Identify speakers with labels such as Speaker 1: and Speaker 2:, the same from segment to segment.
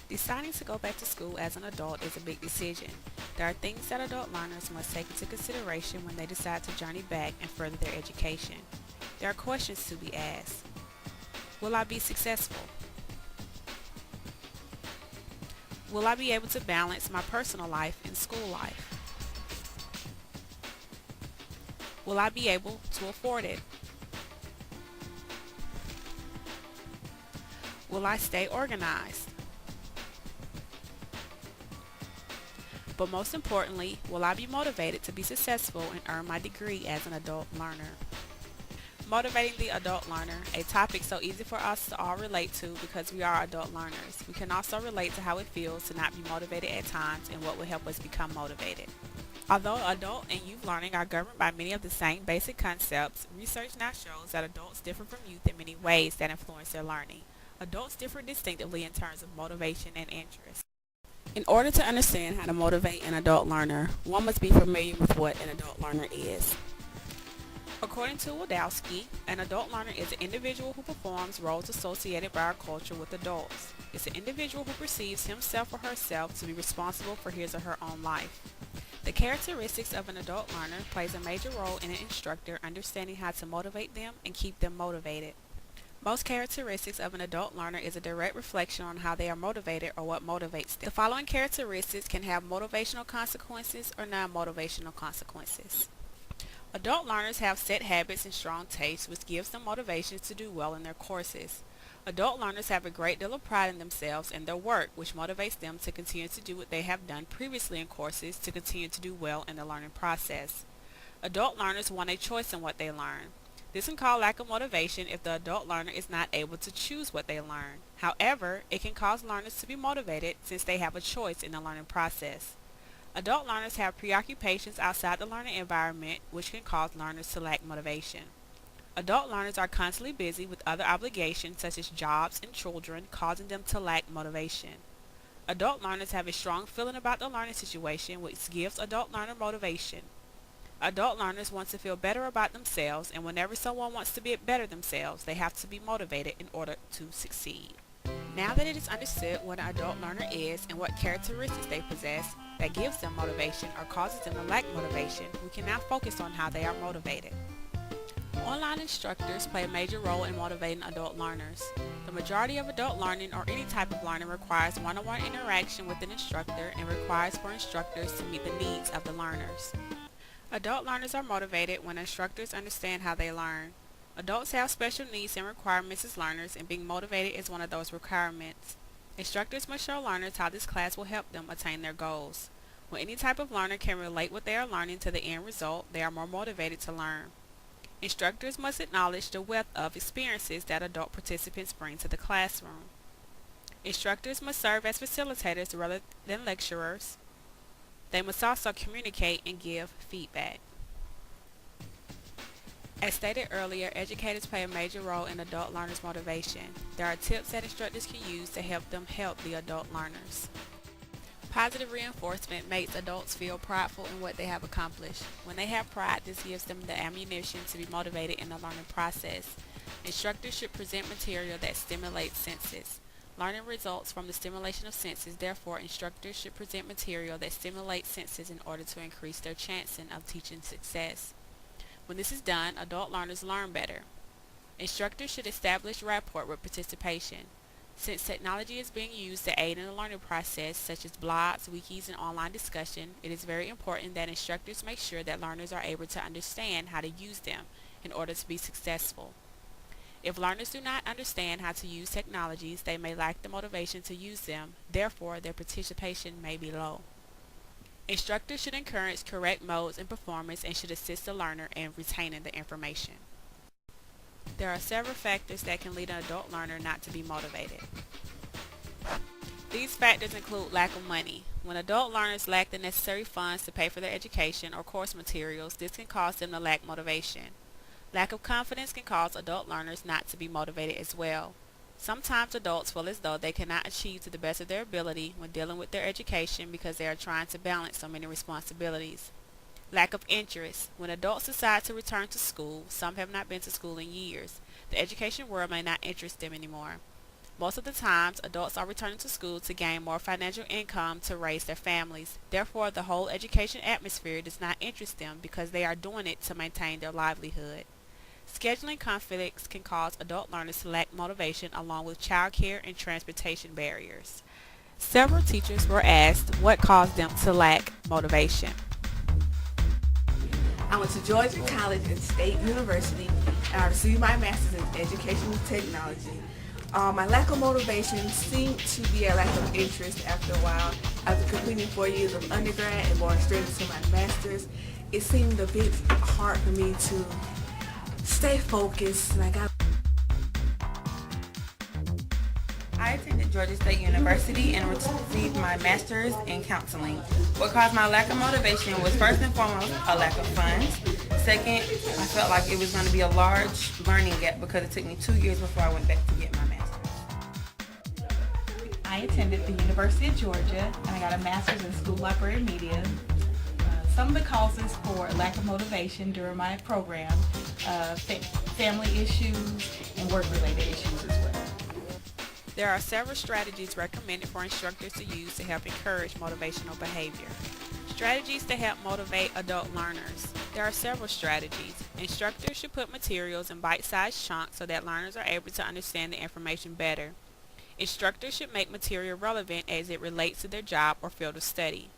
Speaker 1: Deciding to go back to school as an adult is a big decision. There are things that adult learners must take into consideration when they decide to journey back and further their education. There are questions to be asked. Will I be successful? Will I be able to balance my personal life and school life? Will I be able to afford it? Will I stay organized? But most importantly, will I be motivated to be successful and earn my degree as an adult learner? Motivating the adult learner, a topic so easy for us to all relate to because we are adult learners. We can also relate to how it feels to not be motivated at times and what will help us become motivated. Although adult and youth learning are governed by many of the same basic concepts, research now shows that adults differ from youth in many ways that influence their learning. Adults differ distinctively in terms of motivation and interest. In order to understand how to motivate an adult learner, one must be familiar with what an adult learner is. According to Wadowski, an adult learner is an individual who performs roles associated by our culture with adults. It's an individual who perceives himself or herself to be responsible for his or her own life. The characteristics of an adult learner plays a major role in an instructor understanding how to motivate them and keep them motivated. Most characteristics of an adult learner is a direct reflection on how they are motivated or what motivates them. The following characteristics can have motivational consequences or non-motivational consequences. Adult learners have set habits and strong tastes, which gives them motivations to do well in their courses. Adult learners have a great deal of pride in themselves and their work, which motivates them to continue to do what they have done previously in courses to continue to do well in the learning process. Adult learners want a choice in what they learn. This can cause lack of motivation if the adult learner is not able to choose what they learn. However, it can cause learners to be motivated since they have a choice in the learning process. Adult learners have preoccupations outside the learning environment, which can cause learners to lack motivation. Adult learners are constantly busy with other obligations such as jobs and children, causing them to lack motivation. Adult learners have a strong feeling about the learning situation, which gives adult learner motivation. Adult learners want to feel better about themselves, and whenever someone wants to be better themselves, they have to be motivated in order to succeed. Now that it is understood what an adult learner is and what characteristics they possess that gives them motivation or causes them to lack motivation, we can now focus on how they are motivated. Online instructors play a major role in motivating adult learners. The majority of adult learning or any type of learning requires one-on-one interaction with an instructor and requires for instructors to meet the needs of the learners. Adult learners are motivated when instructors understand how they learn. Adults have special needs and requirements as learners, and being motivated is one of those requirements. Instructors must show learners how this class will help them attain their goals. When any type of learner can relate what they are learning to the end result, they are more motivated to learn. Instructors must acknowledge the wealth of experiences that adult participants bring to the classroom. Instructors must serve as facilitators rather than lecturers. They must also communicate and give feedback. As stated earlier, educators play a major role in adult learners' motivation. There are tips that instructors can use to help them help the adult learners. Positive reinforcement makes adults feel prideful in what they have accomplished. When they have pride, this gives them the ammunition to be motivated in the learning process. Instructors should present material that stimulates senses. Learning results from the stimulation of senses, therefore instructors should present material that stimulates senses in order to increase their chances of teaching success. When this is done, adult learners learn better. Instructors should establish rapport with participation. Since technology is being used to aid in the learning process, such as blogs, wikis, and online discussion, it is very important that instructors make sure that learners are able to understand how to use them in order to be successful. If learners do not understand how to use technologies, they may lack the motivation to use them, therefore their participation may be low. Instructors should encourage correct modes and performance and should assist the learner in retaining the information. There are several factors that can lead an adult learner not to be motivated. These factors include lack of money. When adult learners lack the necessary funds to pay for their education or course materials, this can cause them to lack motivation. Lack of confidence can cause adult learners not to be motivated as well. Sometimes adults feel as though they cannot achieve to the best of their ability when dealing with their education because they are trying to balance so many responsibilities. Lack of interest. When adults decide to return to school, some have not been to school in years. The education world may not interest them anymore. Most of the times, adults are returning to school to gain more financial income to raise their families. Therefore, the whole education atmosphere does not interest them because they are doing it to maintain their livelihood. Scheduling conflicts can cause adult learners to lack motivation along with childcare and transportation barriers. Several teachers were asked what caused them to lack motivation.
Speaker 2: I went to Georgia College and State University, and I received my master's in educational technology. My lack of motivation seemed to be a lack of interest after a while. After completing 4 years of undergrad and going straight into my master's, it seemed a bit hard for me to stay focused.
Speaker 3: I attended Georgia State University and received my master's in counseling. What caused my lack of motivation was first and foremost a lack of funds. Second, I felt like it was going to be a large learning gap because it took me 2 years before I went back to get my master's.
Speaker 4: I attended the University of Georgia and I got a master's in school library media. Some of the causes for lack of motivation during my program, family issues and work-related issues as well.
Speaker 1: There are several strategies recommended for instructors to use to help encourage motivational behavior. Strategies to help motivate adult learners. There are several strategies. Instructors should put materials in bite-sized chunks so that learners are able to understand the information better. Instructors should make material relevant as it relates to their job or field of study.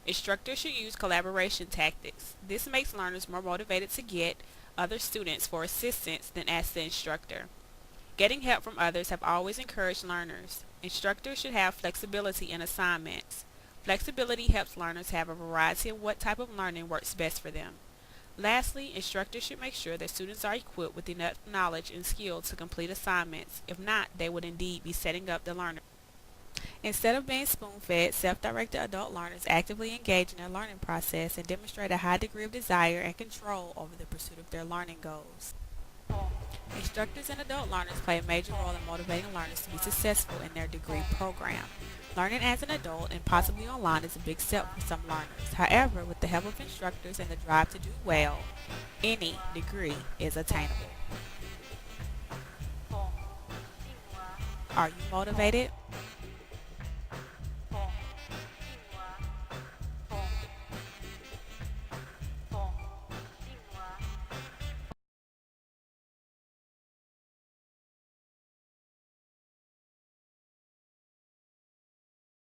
Speaker 1: Instructors should use collaboration tactics. This makes learners more motivated to get other students for assistance than ask the instructor. Getting help from others have always encouraged learners. Instructors should have flexibility in assignments. Flexibility helps learners have a variety of what type of learning works best for them. Lastly, instructors should make sure that students are equipped with enough knowledge and skill to complete assignments. If not, they would indeed be setting up the learner. Instead of being spoon-fed, self-directed adult learners actively engage in their learning process and demonstrate a high degree of desire and control over the pursuit of their learning goals. Instructors and adult learners play a major role in motivating learners to be successful in their degree program. Learning as an adult and possibly online is a big step for some learners. However, with the help of instructors and the drive to do well, any degree is attainable. Are you motivated?